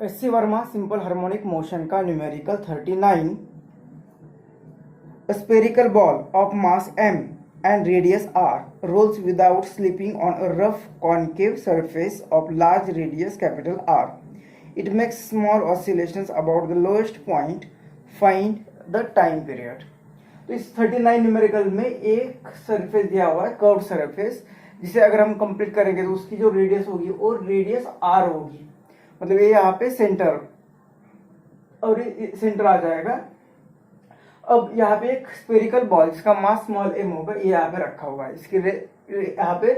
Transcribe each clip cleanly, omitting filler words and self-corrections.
SC. Verma simple harmonic motion का numerical 39 spherical ball of mass m and radius r rolls without slipping on a rough concave surface of large radius capital R. It makes small oscillations about the lowest point. Find the time period. तो इस 39 numerical में एक surface दिया हुआ है, curve surface, जिसे अगर हम कंप्लीट करेंगे तो उसकी जो रेडियस होगी वो रेडियस r होगी। मतलब ये यहाँ पे सेंटर और सेंटर आ जाएगा। अब यहाँ पे एक स्फेरिकल बॉल जिसका मास स्मॉल m होगा, ये यहाँ पे रखा हुआ है। इसकी यहाँ पे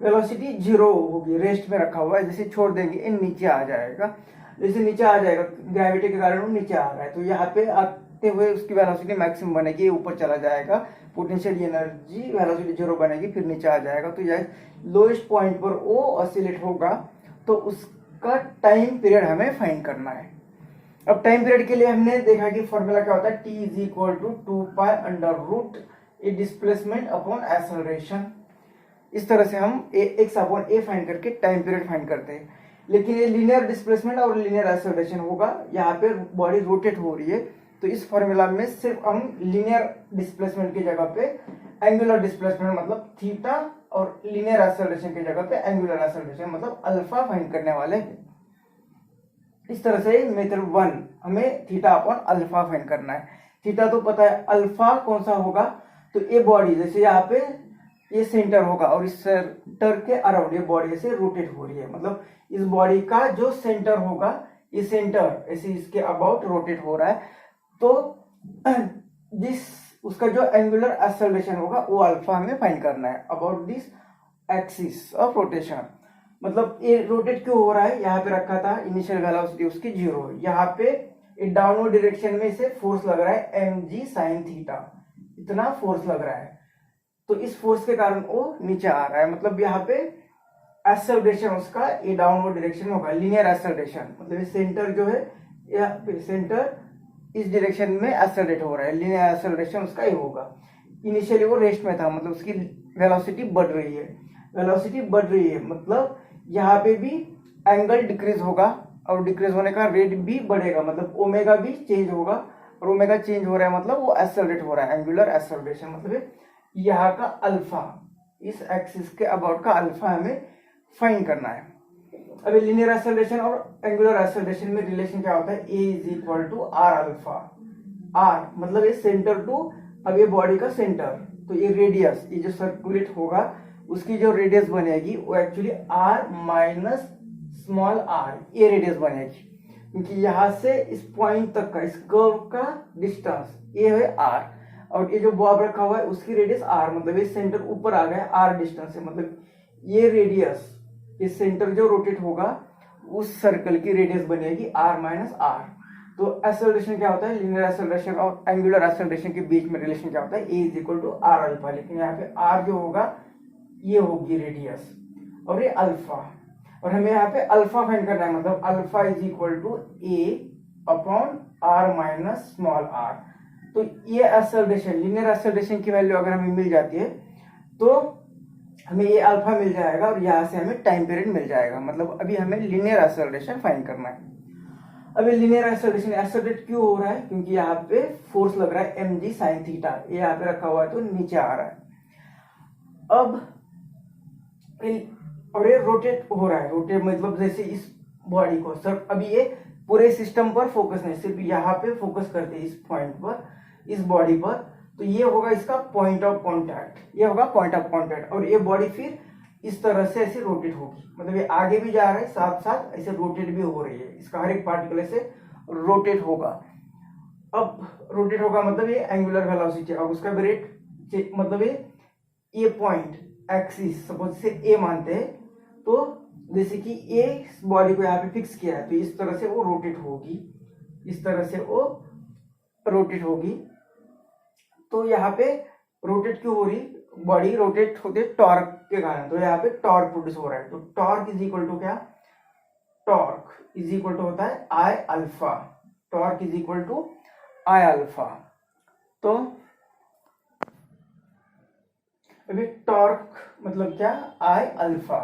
वेलोसिटी 0 होगी, रेस्ट में रखा हुआ है। जैसे छोड़ देंगे ये नीचे आ जाएगा। जैसे नीचे आ जाएगा, ग्रेविटी के कारण वो नीचे आ रहा है, तो यहाँ पे आते हुए उसकी वेलोसिटी मैक्सिमम बनेगी, ऊपर चला जाएगा, पोटेंशियल एनर्जी वेलोसिटी 0 बनेगी, फिर नीचे आ जाएगा। तो यह लोएस्ट पॉइंट पर वो ऑसिलेट होगा, तो उसका टाइम पीरियड हमें फाइंड करना है। अब टाइम पीरियड के लिए हमने देखा कि फॉर्मूला क्या होता है, t is equal to 2 pi under root a displacement upon acceleration. इस तरह से हम x अपॉन a फाइंड करके टाइम पीरियड फाइंड करते हैं। लेकिन ये लीनियर डिस्प्लेसमेंट और लीनियर एक्सेलरेशन होगा, यहाँ पे बॉडी रोटेट हो रही है, तो इस फॉर्मूला में सिर्फ हम लीनियर डिस्प्लेसमेंट की जगह पे एंगुलर डिस्प्लेसमेंट मतलब थीटा और लीनियर एक्सेलरेशन की जगह पे एंगुलर एक्सेलरेशन मतलब अल्फा फाइंड करने वाले हैं। इस तरह से मेथड 1 हमें थीटा अपॉन अल्फा फाइंड करना है। थीटा तो पता है, अल्फा कौन सा होगा, तो ये बॉडी जैसे यहाँ पे ये सेंटर होगा और इस सेंटर के अराउंड ये बॉडी ऐसे रोटेट हो रही है, मतलब इस बॉडी का जो सेंटर होगा, ये सेंटर ऐसे इसके अबाउट रोटेट हो रहा है, तो जिस उसका जो एंगुलर एक्सेलरेशन होगा वो अल्फा हमें फाइंड करना है about this axis of rotation. मतलब ये रोटेट क्यों हो रहा है, यहाँ पे रखा था इनिशियल वेलोसिटी उसकी 0, यहाँ पे डाउनवर्ड डायरेक्शन में इसे फोर्स लग रहा है mg sin थीटा, इतना फोर्स लग रहा है, तो इस फोर्स के कारण वो नीचे आ रहा है। मतलब यहाँ पे एक्सेलरेशन उसका ये डाउनवर्ड डायरेक्शन होगा, लीनियर एक्सेलरेशन, मतलब सेंटर जो है यहाँ पे सेंटर इस डायरेक्शन में एक्सेलरेट हो रहा है, लीनियर एक्सेलरेशन उसका ये होगा। इनिशियली वो रेस्ट में था, मतलब उसकी वेलोसिटी बढ़ रही है, वेलोसिटी बढ़ रही है, मतलब यहाँ पे भी एंगल डिक्रीज होगा और डिक्रीज होने का रेट भी बढ़ेगा, मतलब ओमेगा भी चेंज होगा, और ओमेगा चेंज हो रहा है मतलब वो एक्सेलरेट हो रहा है, एंगुलर एक्सेलरेशन। मतलब यहाँ का अल्फा, इस एक्सिस के अबाउट का अल्फा हमें फाइंड करना है। अभी लीनियर एक्सेलरेशन और एंगुलर एक्सेलरेशन में रिलेशन क्या होता है, a is equal to R alpha. R मतलब ये सेंटर टू, अब ये बॉडी का सेंटर, तो ये रेडियस, ये जो सर्कुलेट होगा उसकी जो रेडियस बनेगी वो actually r minus small r, ये रेडियस बनेगी, क्योंकि यहाँ से इस पॉइंट तक का, इस कर्व का डिस्टेंस ये है r, और ये जो बॉब रखा हुआ है उसकी रेडियस r, मतलब ये सेंटर ऊपर आ गया r डिस्टेंस से, मतलब ये रेडियस, ये सेंटर जो रोटेट होगा उस सर्कल की रेडियस बनेगी r माइनस r। तो एक्सेलरेशन क्या होता है, लीनियर एक्सेलरेशन और एंगुलर एक्सेलरेशन के बीच में रिलेशन क्या होता है, a is equal to R alpha, लेकिन यहाँ पे r जो होगा ये होगी रेडियस और ये अल्फा, और हमें यहाँ पे अल्फा फाइंड करना है, मतलब alpha is equal to a upon r minus small r। तो ये एक्सेलरेशन, लीनियर एक्सेलरेशन की वैल्यू अगर हमें मिल जाती है तो हमें ये अल्फा मिल जाएगा और यहाँ से हमें टाइम पीरियड मिल जाएगा। मतलब अभी हमें लीनियर एक्सेलरेशन फाइंड करना है। अभी लीनियर एक्सेलरेशन एक्सेलरेट क्यों हो रहा है, क्योंकि यहाँ पे फोर्स लग रहा है mg sin थीटा, ये यहाँ पे रखा हुआ है तो नीचे आ रहा है। अब और ये रोटेट हो रहा है, रोटेट मतलब जैसे इस बॉडी को, सर अभी ये पूरे सिस्टम पर फोकस नहीं, सिर्फ यहाँ पे फोकस करते हैं, इस पॉइंट पर, इस बॉडी पर, तो ये होगा इसका पॉइंट ऑफ कांटेक्ट, ये होगा पॉइंट ऑफ कांटेक्ट, और ये बॉडी फिर इस तरह से ऐसे रोटेट होगी, मतलब ये आगे भी जा रहा है साथ साथ ऐसे रोटेट भी हो रही है, इसका हर एक पार्टिकल ऐसे रोटेट होगा। अब रोटेट होगा मतलब ये एंगुलर वेलोसिटी, अब उसका भी रेट, मतलब ये पॉइंट एक्सिस सपोज से ए मानते हैं, तो जैसे कि ए बॉडी को यहाँ पे फिक्स किया है, तो इस तरह से वो रोटेट होगी, इस तरह से वो रोटेट होगी। तो यहाँ पे रोटेट क्यों हो रही, बॉडी रोटेट होते टॉर्क के कारण, तो यहाँ पे टॉर्क प्रोड्यूस हो रहा है, तो टॉर्क इज इक्वल टू क्या, टॉर्क इज इक्वल टू होता है I alpha, torque is equal to I alpha. तो अभी टॉर्क मतलब क्या, आई अल्फा।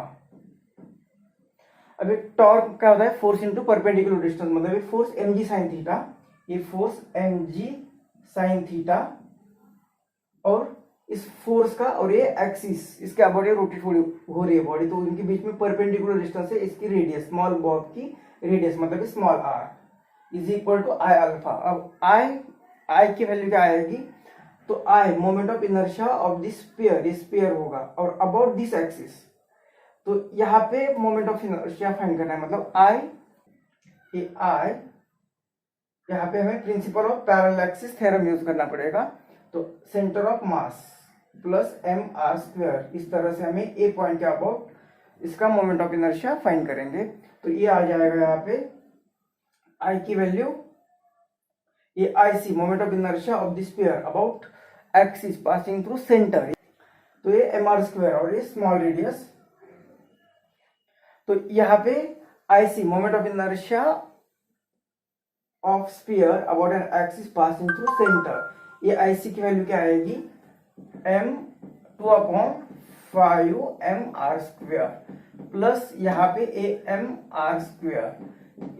अभी टॉर्क क्या होता है, फोर्स इनटू परपेंडिकुलर डिस्टेंस, मतलब ये फोर्स mg sin थीटा, ये फोर्स mg sin थीटा, और इस फोर्स का और ये एक्सिस इसके अबाउट ये रोटेट हो रही है बॉडी, तो उनके बीच में परपेंडिकुलर डिस्टेंस है, इसकी रेडियस स्मॉल बॉब की रेडियस मतलब small r is equal to I alpha. अब आई की वैल्यू क्या आएगी, तो I moment of inertia of this sphere, ये स्फीयर होगा, और अबाउट दिस एक्सिस, तो यहाँ पे मोमेंट ऑफ इनर्शिया फाइंड करना है, मतलब आई यहाँ पे हमें principle of parallel axis theorem use करना पड़ेगा। तो centre of mass plus M R square, इस तरह से हमें ए पॉइंट के अबाउट इसका मोमेंट ऑफ इनर्शिया फाइंड करेंगे। तो ये आ जाएगा यहाँ पे आई की वैल्यू, ये I c moment of inertia of the sphere about axis passing through centre, तो ये एम आर स्क्वायर और ये स्मॉल रेडियस। तो यहाँ पे I c moment of inertia of sphere about an axis passing through centre, ये I सी की value क्या आएगी, m2/5 mr स्क्वायर प्लस यहाँ पे amr स्क्वायर,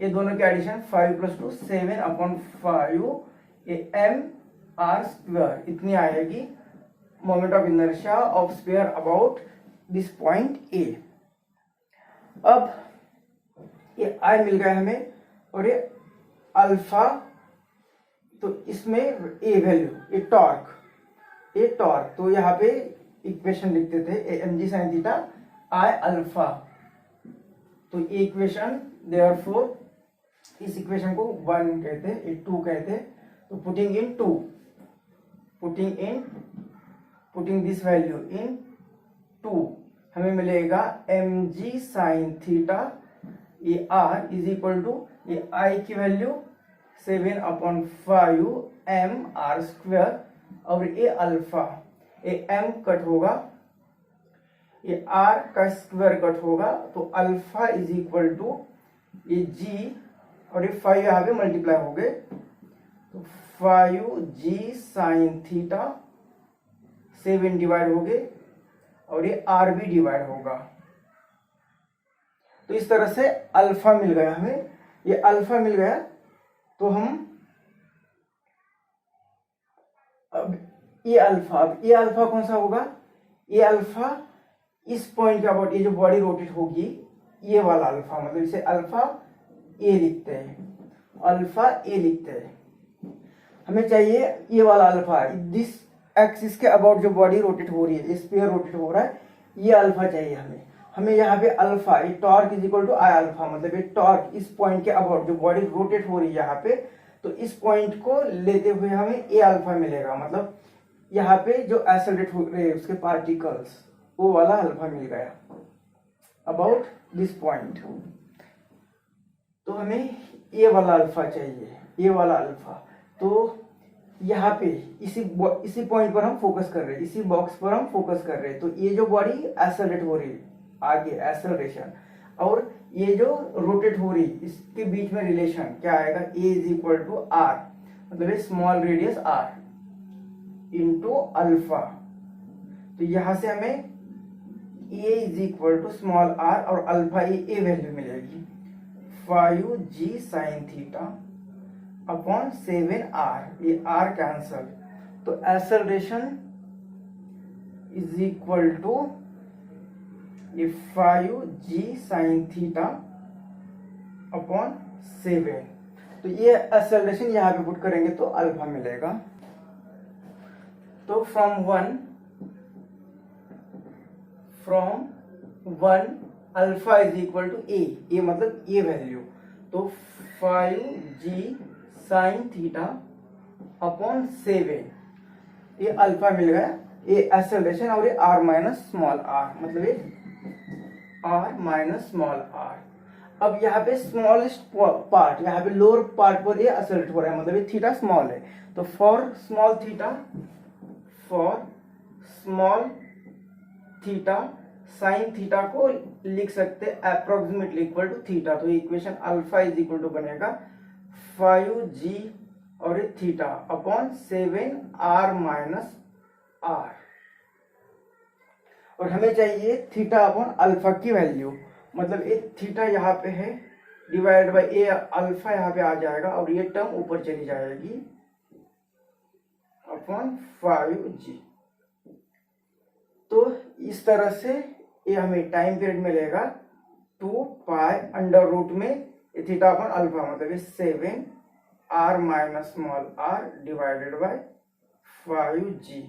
ये दोनों के एडिशन 5 + 2 7/5 mr स्क्वायर, इतनी आएगी moment of inertia of sphere about this point A. अब ये आई मिल गया हमें और ये अल्फा, तो इसमें ए वैल्यू, ये टॉर्क, तो यहाँ पे इक्वेशन लिखते थे mg sin थीटा आई अल्फा, तो ये इक्वेशन देयरफॉर इस इक्वेशन को 1 कहते हैं, ये 2 कहते हैं, तो पुटिंग दिस वैल्यू इन 2 हमें मिलेगा mg sin थीटा ये r इज इक्वल टू ये i की वैल्यू 7/5 mr स्क्वायर, और ये अल्फा, ये m कट होगा, ये r का स्क्वायर कट होगा, तो अल्फा इज इक्वल टू ये g और ये 5 यहाँ पे मल्टीप्लाई हो गए, तो 5g sin थीटा 7 डिवाइड हो गए और ये r भी डिवाइड होगा। तो इस तरह से अल्फा मिल गया हमें, ये अल्फा मिल गया, तो हम अब ये अल्फा कौन सा होगा, ये अल्फा इस पॉइंट के अबाउट, ये जो बॉडी रोटेट होगी ये वाला अल्फा, मतलब इसे अल्फा ए लिखते हैं, हमें चाहिए ये वाला अल्फा, दिस एक्सिस के अबाउट जो बॉडी रोटेट हो रही है, स्फीयर रोटेट हो रहा है, ये अल्फा चाहिए हमें यहाँ पे अल्फा, ये torque is equal to I alpha, मतलब ये टॉर्क इस पॉइंट के अबाउट जो बॉडी रोटेट हो रही है यहाँ पे, तो इस पॉइंट को लेते हुए हमें ए अल्फा मिलेगा, मतलब यहाँ पे जो एक्सेलरेट हो रहे हैं उसके पार्टिकल्स, वो वाला अल्फा मिल गया अबाउट दिस पॉइंट। तो हमें ये वाला अल्फा चाहिए, ये वाला अल्फा, तो यहाँ पे इसी पॉइंट पर हम फोकस कर रहे हैं, इसी बॉक्स पर हम फोकस कर रहे हैं। तो ये जो बॉडी एक्सेलरेट हो रही है आगे, एक्सेलरेशन, और ये जो रोटेट हो रही, इसके बीच में रिलेशन क्या आएगा, a is equal to r, मतलब small radius r into alpha. तो यहां से हमें a is equal to small r और अल्फा ए वैल्यू मिलेगी 5g sin theta upon 7r, ये r कैंसल, तो एक्सेलरेशन इज इक्वल टू ये 5g sin थीटा अपॉन 7, तो ये एक्सेलरेशन यहाँ पे पुट करेंगे तो अल्फा मिलेगा। तो from one alpha is equal to a मतलब ये वैल्यू, तो 5g sin थीटा अपॉन 7, ये अल्फा मिल गया, ये एक्सेलरेशन, और ये r माइनस स्मॉल r, मतलब ये r माइनस स्मॉल r। अब यहाँ पे स्मॉलेस्ट पार्ट, यहाँ पे लोअर पार्ट पर ये एक्सेलरेट हो रहा है, मतलब ये थीटा स्मॉल है, तो for small theta sine theta को लिख सकते अप्रोक्सीमेटली इक्वल टू थीटा, तो equation alpha is equal to बनेगा 5g और theta upon 7r minus r, और हमें चाहिए थीटा अपॉन अल्फा की वैल्यू मतलब ए थीटा यहाँ पे है डिवाइड बाई ए अल्फा यहाँ पे आ जाएगा और ये टर्म ऊपर चली जाएगी अपॉन 5g। तो इस तरह से ये हमें टाइम पीरियड मिलेगा 2 पाई अंडर रूट में थीटा अपॉन अल्फा, मतलब ये 7r minus small r divided by 5g।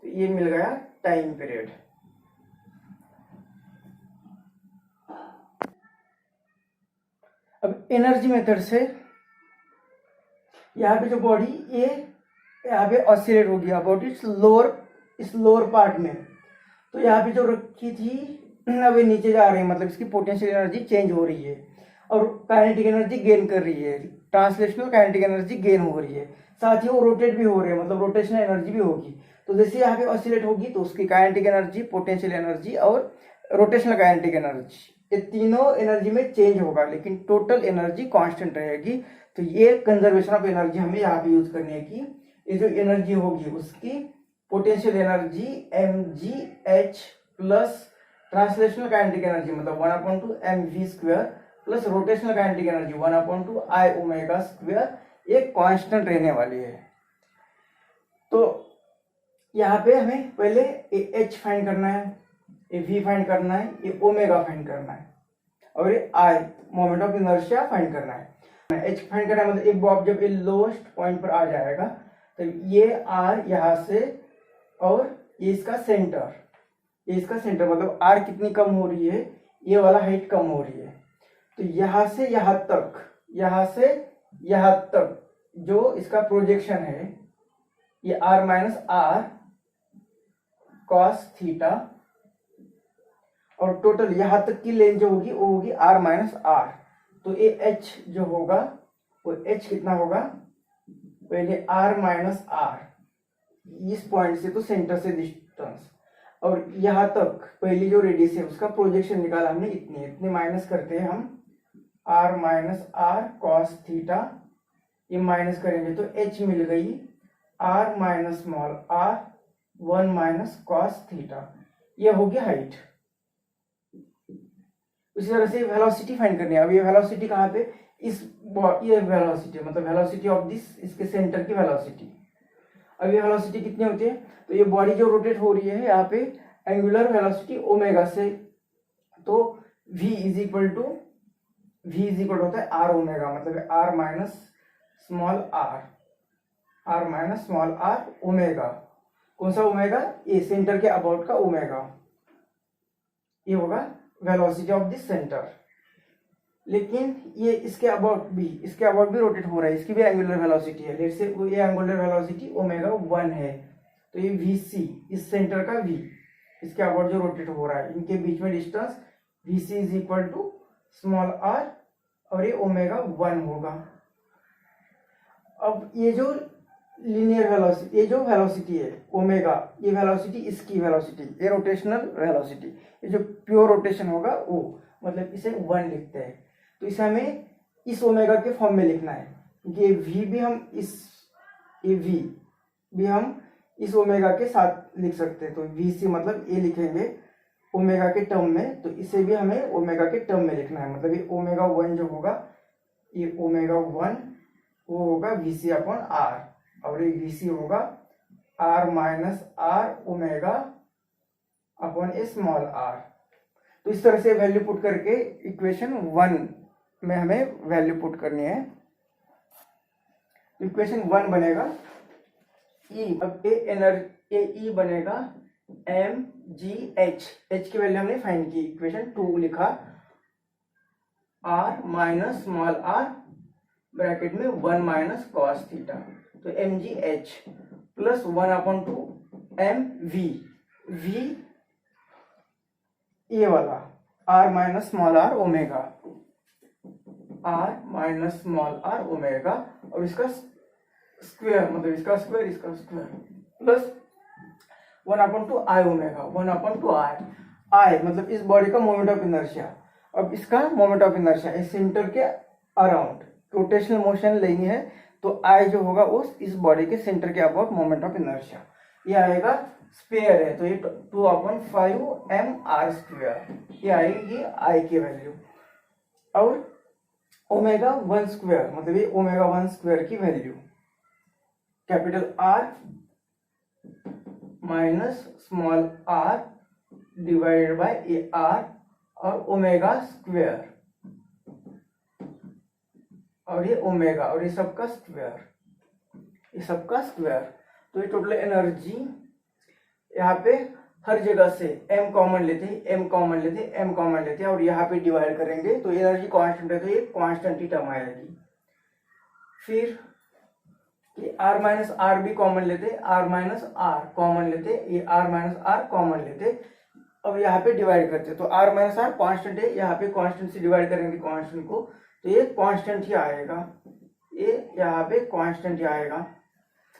तो ये मिल गया टाइम पीरियड। अब एनर्जी मेथड से यहाँ पे जो बॉडी ये यहाँ पे ऑसिलेट हो गया अबाउट इस लोअर पार्ट में। तो यहाँ पे जो रखी थी अब ये नीचे जा रही है, मतलब इसकी पोटेंशियल एनर्जी चेंज हो रही है और काइनेटिक एनर्जी गेन कर रही है, ट्रांसलेशनल काइनेटिक एनर्जी गेन हो रही है, साथ ही वो रोटेट भी हो रहे हैं, मतलब रोटेशनल एनर्जी भी होगी। तो जैसे यहाँ पे ऑसिलेट होगी तो उसकी काइनेटिक एनर्जी, पोटेंशियल एनर्जी और रोटेशनल काइनेटिक एनर्जी, ये तीनों एनर्जी में चेंज होगा, लेकिन टोटल एनर्जी कांस्टेंट रहेगी। तो ये कंजर्वेशन ऑफ एनर्जी हमें यहाँ पे यूज करनी है कि ये जो एनर्जी होगी उसकी potential energy mgh plus translational kinetic energy मतलब 1/2 mv square plus rotational kinetic energy 1/2 I omega square, ये कांस्टेंट रहने वाली है। तो यहाँ पे हमें पहले ये h फाइंड करना है, ये v फाइंड करना है, ये ओमेगा फाइंड करना है और ये I moment of inertia find करना है। h फाइंड करना है मतलब एक बॉब जब ये लोएस्ट पॉइंट पर आ जाएगा तो ये r यहाँ से और ये इसका सेंटर, ये इसका सेंटर मतलब r कितनी कम हो रही है, ये वाला हाइट कम हो रही है। तो यहाँ से यहाँ तक, यहाँ से यहाँ तक जो इसका प्रोजेक्शन है ये r minus r cos theta और टोटल यहाँ तक की लेंथ जो होगी वो होगी r माइनस r। तो ये h जो होगा वो h कितना होगा, पहले r माइनस r इस पॉइंट से तो सेंटर से डिस्टेंस और यहाँ तक पहली जो रेडियस है उसका प्रोजेक्शन निकाला हमने, इतने माइनस करते हैं हम r minus r cos theta, ये माइनस करेंगे तो h मिल गई r minus small r 1 minus cos theta, ये होगी हाइट। उसी तरह से वेलोसिटी फाइंड करनी है। अब ये वेलोसिटी कहाँ पे, ये वेलोसिटी मतलब वेलोसिटी ऑफ दिस, इसके सेंटर की वेलोसिटी। अब ये वेलोसिटी कितनी होती है, तो ये बॉडी जो रोटेट हो रही है यहाँ पे एंगुलर वेलोसिटी ओमेगा से, तो v इज इक्वल टू होता है r ओमेगा, मतलब r minus small r omega. कौन सा ओमेगा, ये सेंटर के अबाउट का ओमेगा, ये होगा वेलोसिटी ऑफ दिस सेंटर। लेकिन ये इसके अबाउट भी रोटेट हो रहा है, इसकी भी एंगुलर वेलोसिटी है। लेट्स से ये एंगुलर वेलोसिटी ओमेगा 1 है, तो ये vc इस सेंटर का v, इसके अबाउट जो रोटेट हो रहा है, इनके बीच में distance vc is equal to small r और ये ओमेगा 1 होगा। अब ये जो लीनियर वेलोसिटी, ये जो वेलोसिटी है ओमेगा, ये वेलोसिटी इसकी वेलोसिटी, ये रोटेशनल वेलोसिटी, ये जो प्योर रोटेशन होगा वो, मतलब इसे 1 लिखते हैं। तो इसे हमें इस ओमेगा के फॉर्म में लिखना है, ये v भी हम इस ओमेगा के साथ लिख सकते हैं। तो vc मतलब ये लिखेंगे ओमेगा के टर्म में, तो इसे भी हमें ओमेगा के टर्म में लिखना है। मतलब ये ओमेगा 1 जो होगा, ये ओमेगा 1 वो होगा vc अपॉन r और ये vc होगा r minus r omega upon a small r। तो इस तरह से वैल्यू पुट करके इक्वेशन 1 में हमें वैल्यू पुट करनी है। इक्वेशन 1 बनेगा E, अब ए बनेगा mgh, h की वैल्यू हमने फाइंड की, इक्वेशन 2 लिखा, r minus small r bracket में 1 माइनस कॉस थीटा, तो mgh प्लस 1/2 mv, v ये वाला r minus small r omega, r minus small r omega और इसका स्क्वायर मतलब इसका square plus 1/2 I omega, 1/2 I मतलब इस बॉडी का मोमेंट ऑफ इनर्शिया। अब इसका मोमेंट ऑफ इनर्शिया इस सेंटर के अराउंड रोटेशनल मोशन लेनी है, तो I जो होगा उस इस बॉडी के सेंटर के अबाउट मोमेंट ऑफ इनर्शिया, ये आएगा स्क्वायर है, तो ये 2/5 ये आएगी आई की वैल्यू। और ओमेगा 1 स्क्वायर मतलब ये ओमेगा 1 स्क्वायर की value capital R minus small R divided by A R और ओमेगा स्क्वायर और ये ओमेगा और ये सबका स्क्वायर, ये सबका स्क्वायर। तो ये टोटल एनर्जी यहाँ पे हर जगह से m कॉमन लेते हैं, m कॉमन लेते हैं, m कॉमन लेते हैं और यहाँ पे डिवाइड करेंगे तो एनर्जी कांस्टेंट है, तो ये कांस्टेंट ही टर्म आएगी। फिर ये r माइनस आर भी कॉमन लेते, r माइनस आर कॉमन लेते, ये r माइनस आर कॉमन लेते। अब यहाँ पे डिवाइड करते तो r माइनस आर कांस्टेंट है, यहाँ पे कांस्टेंट से डिवाइड करेंगे कांस्टेंट को तो ये कांस्टेंट ही आएगा, ये यहाँ पे कांस्टेंट ही आएगा।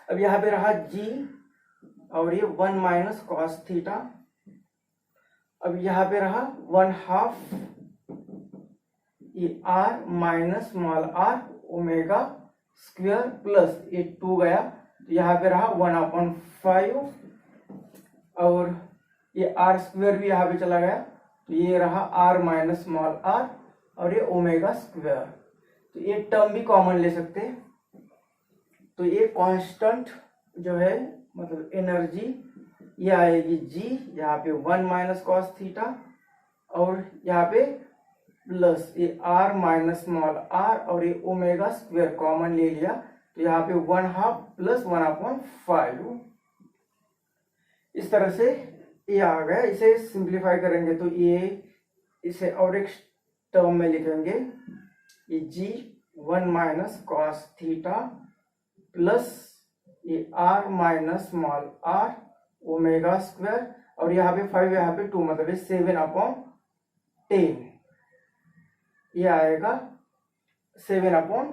अब यहाँ पे रहा g और ये 1 माइनस कॉस थीटा। अब यहाँ पे रहा 1/2 ये r minus small r omega square plus ये 2 गया तो यहाँ पे रहा 1/5 और ये r स्क्वायर भी यहाँ पे चला गया तो ये रहा r माइनस स्मॉल r और ये ओमेगा स्क्वायर। तो ये टर्म भी कॉमन ले सकते हैं, तो ये कांस्टेंट जो है मतलब एनर्जी ये आएगी g, यहाँ पे 1 माइनस कॉस थीटा और यहाँ पे प्लस ये r माइनस स्मॉल r और ये ओमेगा स्क्वायर कॉमन ले लिया तो यहाँ पे 1/2 प्लस 1/5 इस तरह से ये आ गया। इसे सिंप्लीफाई करेंगे तो ये इसे और एक टर्म में लिखेंगे ये g 1 minus cos theta plus ये r minus small r omega square और यहाँ पे 5 यहाँ पे 2 मतलब 7/10 ये आएगा 7/10।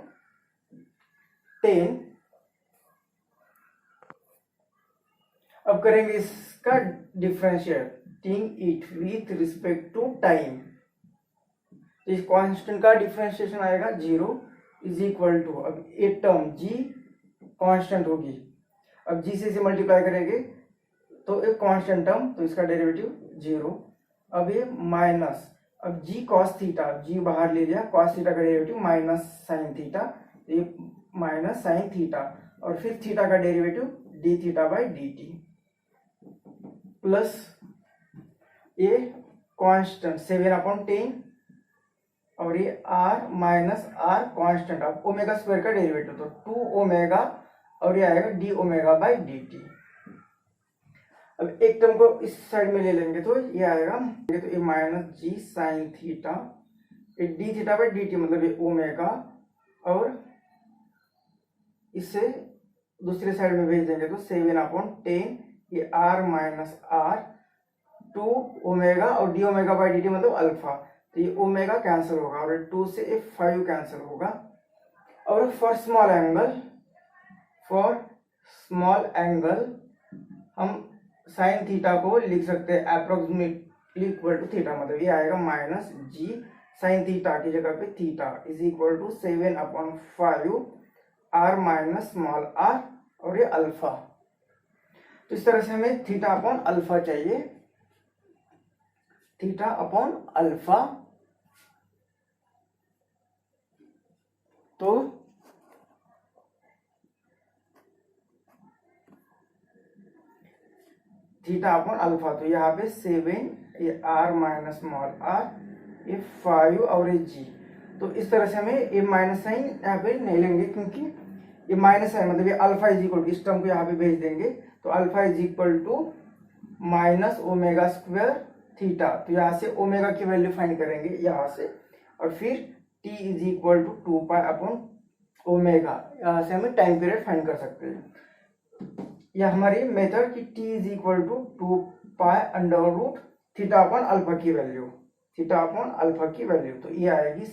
अब करेंगे इसका differentiating it with respect to time. इस कांस्टेंट का डिफरेंशिएशन आएगा 0 इज इक्वल टू, अब ये टर्म g कांस्टेंट होगी, अब g से इसे मल्टीप्लाई करेंगे तो एक कांस्टेंट टर्म तो इसका डेरिवेटिव 0। अब ये माइनस, अब g cos थीटा, g बाहर ले लिया, cos थीटा का डेरिवेटिव माइनस साइन थीटा, ये माइनस साइन थीटा और फिर थीटा का derivative d theta by dt plus ये कांस्टेंट 7/10 और ये r माइनस r कांस्टेंट, अब ओमेगा स्क्वायर का डेरिवेटिव तो 2 ओमेगा और ये आएगा d ओमेगा बाई dt। अब एक टर्म को इस साइड में ले लेंगे तो ये आएगा तो ये माइनस g साइन थीटा, ये d थीटा बाई dt मतलब ये ओमेगा और इसे दूसरे साइड में भेज देंगे तो 7/10 ये r माइनस r 2 ओमेगा और d ओमेगा बाई dt मतलब अल्फा, तो ये ओमेगा कैंसिल होगा और 2 से ये 5 कैंसिल होगा। और फॉर स्मॉल एंगल हम साइन थीटा को लिख सकते हैं अप्रोक्सीमेटली इक्वल टू थीटा, मतलब ये आएगा माइनस g साइन थीटा की जगह पे theta is equal to 7/5 r minus small r और ये अल्फा। तो इस तरह से हमें थीटा अपॉन अल्फा चाहिए, थीटा अपॉन अल्फा। तो थीटा अपॉन अल्फा तो यहाँ पे 7 ये r माइनस स्मॉल r ये 5 और ये g, तो इस तरह से हमें ये माइनस साइन यहाँ पे नहीं लेंगे क्योंकि ये माइनस है मतलब ये अल्फा इज इक्वल टू, इस टर्म को यहाँ पे भेज देंगे तो alpha is equal to minus omega square theta, तो यहाँ से ओमेगा की वैल्यू फाइंड करेंगे यहाँ से और फिर t is equal to 2 pi upon omega, यहाँ से हमें टाइम पीरियड फाइंड कर सकते हैं। यह हमारी मेथड कि t is equal to 2 pi under root theta upon alpha की वैल्यू, थीटा अपॉन अल्फा की वैल्यू, तो ये आएगी